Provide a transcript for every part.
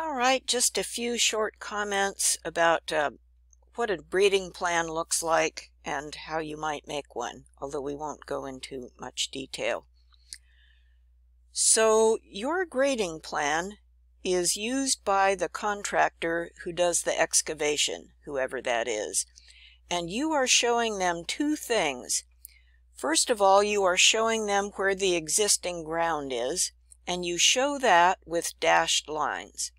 All right, just a few short comments about what a grading plan looks like and how you might make one, although we won't go into much detail. So your grading plan is used by the contractor who does the excavation, whoever that is, and you are showing them two things. First of all, you are showing them where the existing ground is, and you show that with dashed lines.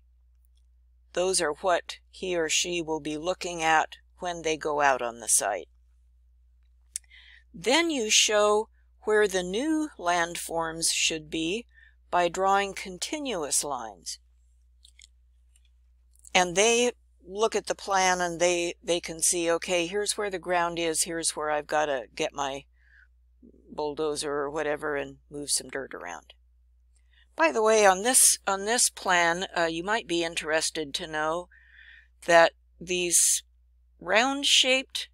Those are what he or she will be looking at when they go out on the site. Then you show where the new landforms should be by drawing continuous lines. And they look at the plan and they can see, okay, here's where the ground is, here's where I've got to get my bulldozer or whatever and move some dirt around. By the way, on this plan, you might be interested to know that these round-shaped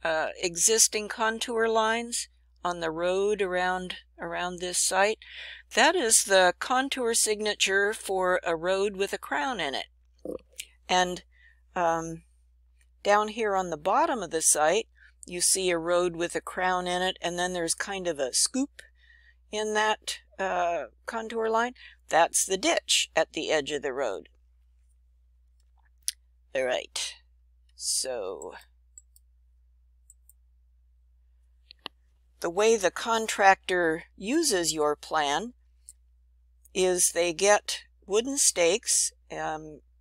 existing contour lines on the road around this site, that is the contour signature for a road with a crown in it. And down here on the bottom of the site, you see a road with a crown in it, and then there's kind of a scoop in that contour line. That's the ditch at the edge of the road. All right, so the way the contractor uses your plan is they get wooden stakes,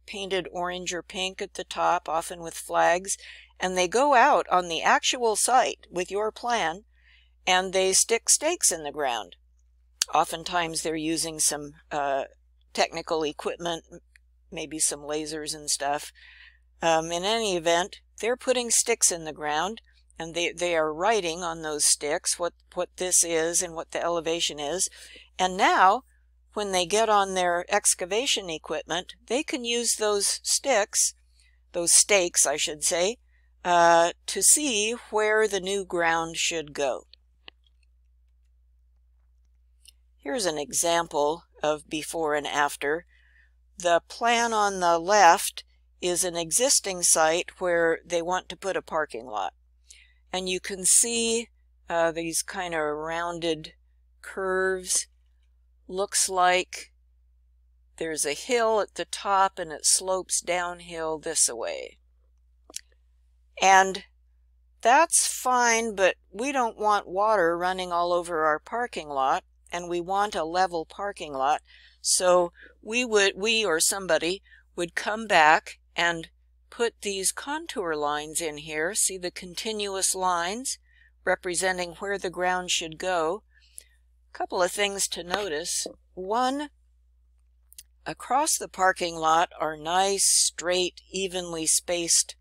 painted orange or pink at the top, often with flags, and they go out on the actual site with your plan and they stick stakes in the ground. Oftentimes they're using some technical equipment, maybe some lasers and stuff. In any event, they're putting sticks in the ground, and they are writing on those sticks what this is and what the elevation is. And now, when they get on their excavation equipment, they can use those stakes, I should say, to see where the new ground should go. Here's an example of before and after. The plan on the left is an existing site where they want to put a parking lot. And you can see these kind of rounded curves. Looks like there's a hill at the top and it slopes downhill this way. And that's fine, but we don't want water running all over our parking lot, and we want a level parking lot. So we or somebody would come back and put these contour lines in here. See the continuous lines representing where the ground should go. A couple of things to notice. One, across the parking lot are nice, straight, evenly spaced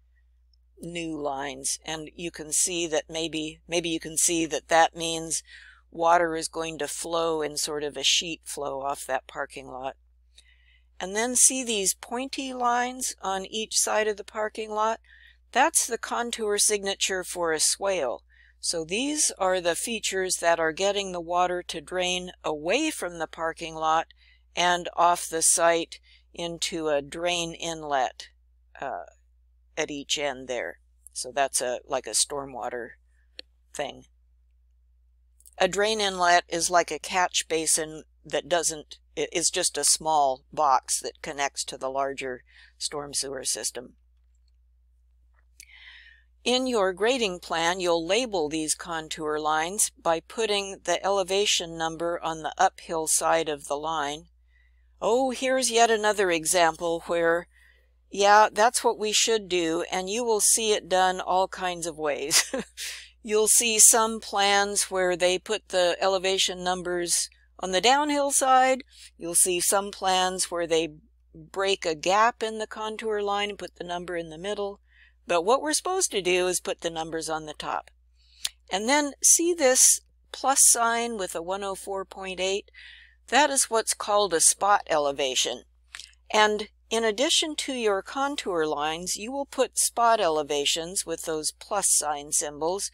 new lines, and you can see that maybe you can see that that means water is going to flow in sort of a sheet flow off that parking lot. And then see these pointy lines on each side of the parking lot? That's the contour signature for a swale. So these are the features that are getting the water to drain away from the parking lot and off the site into a drain inlet at each end there. So that's like a stormwater thing. A drain inlet is like a catch basin that it's just a small box that connects to the larger storm sewer system. In your grading plan, you'll label these contour lines by putting the elevation number on the uphill side of the line. Oh, here's yet another example where, yeah, that's what we should do, and you will see it done all kinds of ways. You'll see some plans where they put the elevation numbers on the downhill side. You'll see some plans where they break a gap in the contour line and put the number in the middle. But what we're supposed to do is put the numbers on the top. And then see this plus sign with a 104.8? That is what's called a spot elevation. And in addition to your contour lines, you will put spot elevations with those plus sign symbols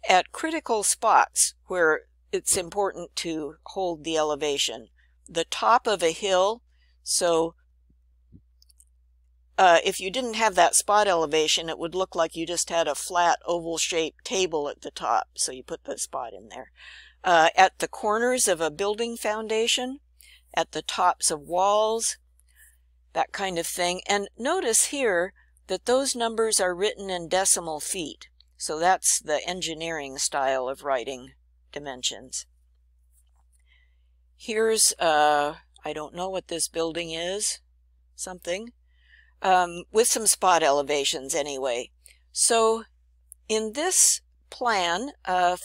at critical spots where it's important to hold the elevation. The top of a hill, so if you didn't have that spot elevation, it would look like you just had a flat oval-shaped table at the top. So you put the spot in there. At the corners of a building foundation, at the tops of walls, that kind of thing. And notice here that those numbers are written in decimal feet. So that's the engineering style of writing dimensions. Here's, I don't know what this building is, something, with some spot elevations anyway. So in this plan, I've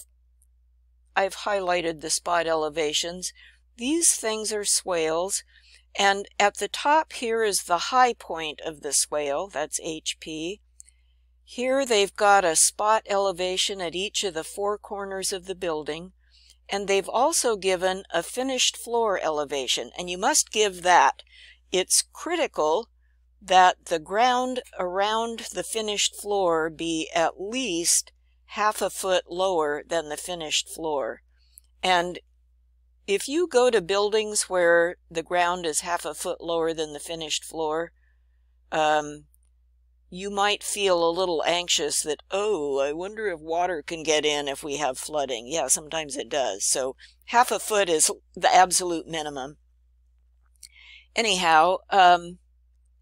highlighted the spot elevations. These things are swales, and at the top here is the high point of the swale, that's HP. Here they've got a spot elevation at each of the four corners of the building, and they've also given a finished floor elevation, and you must give that. It's critical that the ground around the finished floor be at least half a foot lower than the finished floor. And if you go to buildings where the ground is half a foot lower than the finished floor, you might feel a little anxious that, oh, I wonder if water can get in if we have flooding. Yeah, sometimes it does. So half a foot is the absolute minimum. Anyhow,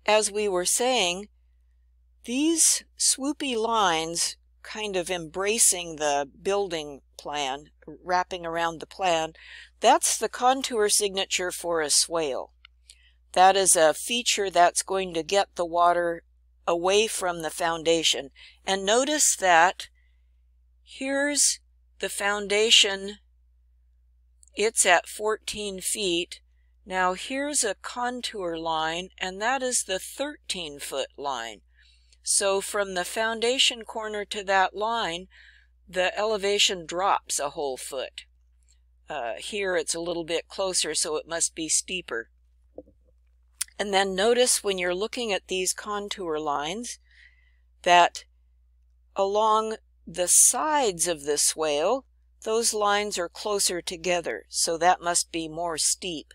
as we were saying, these swoopy lines kind of embracing the building plan, wrapping around the plan, that's the contour signature for a swale. That is a feature that's going to get the water away from the foundation. And notice that here's the foundation. It's at 14 feet. Now here's a contour line, and that is the 13-foot line. So from the foundation corner to that line, the elevation drops a whole foot. Here it's a little bit closer, so it must be steeper. And then notice when you're looking at these contour lines that along the sides of the swale, those lines are closer together, so that must be more steep.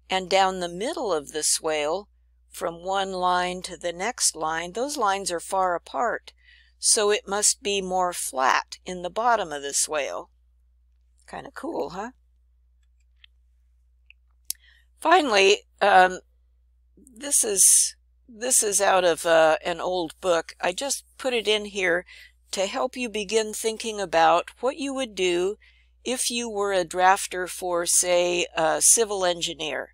And down the middle of the swale, from one line to the next line, those lines are far apart, so it must be more flat in the bottom of the swale. Kind of cool, huh? Finally, this is out of an old book. I just put it in here to help you begin thinking about what you would do if you were a drafter for, say, a civil engineer.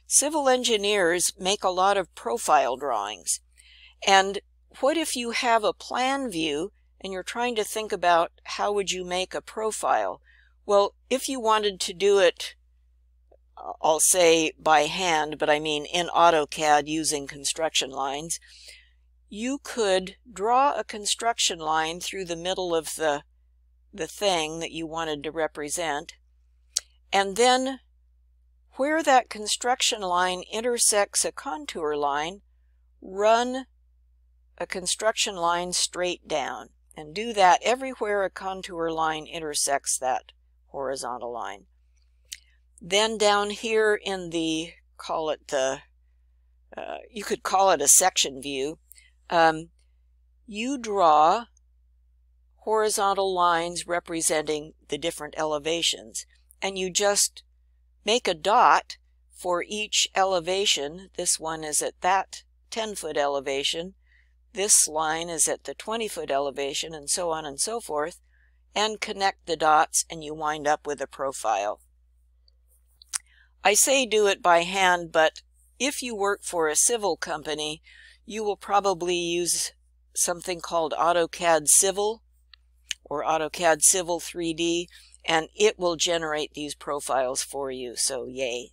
Civil engineers make a lot of profile drawings. And what if you have a plan view and you're trying to think about how would you make a profile? Well, if you wanted to do it, I'll say by hand, but I mean in AutoCAD using construction lines, you could draw a construction line through the middle of the thing that you wanted to represent, and then where that construction line intersects a contour line, run a construction line straight down, and do that everywhere a contour line intersects that horizontal line. Then down here in the, call it the, you could call it a section view, you draw horizontal lines representing the different elevations, and you just make a dot for each elevation. This one is at that 10-foot elevation, this line is at the 20-foot elevation, and so on and so forth, and connect the dots, and you wind up with a profile. I say do it by hand, but if you work for a civil company, you will probably use something called AutoCAD Civil or AutoCAD Civil 3D, and it will generate these profiles for you, so yay.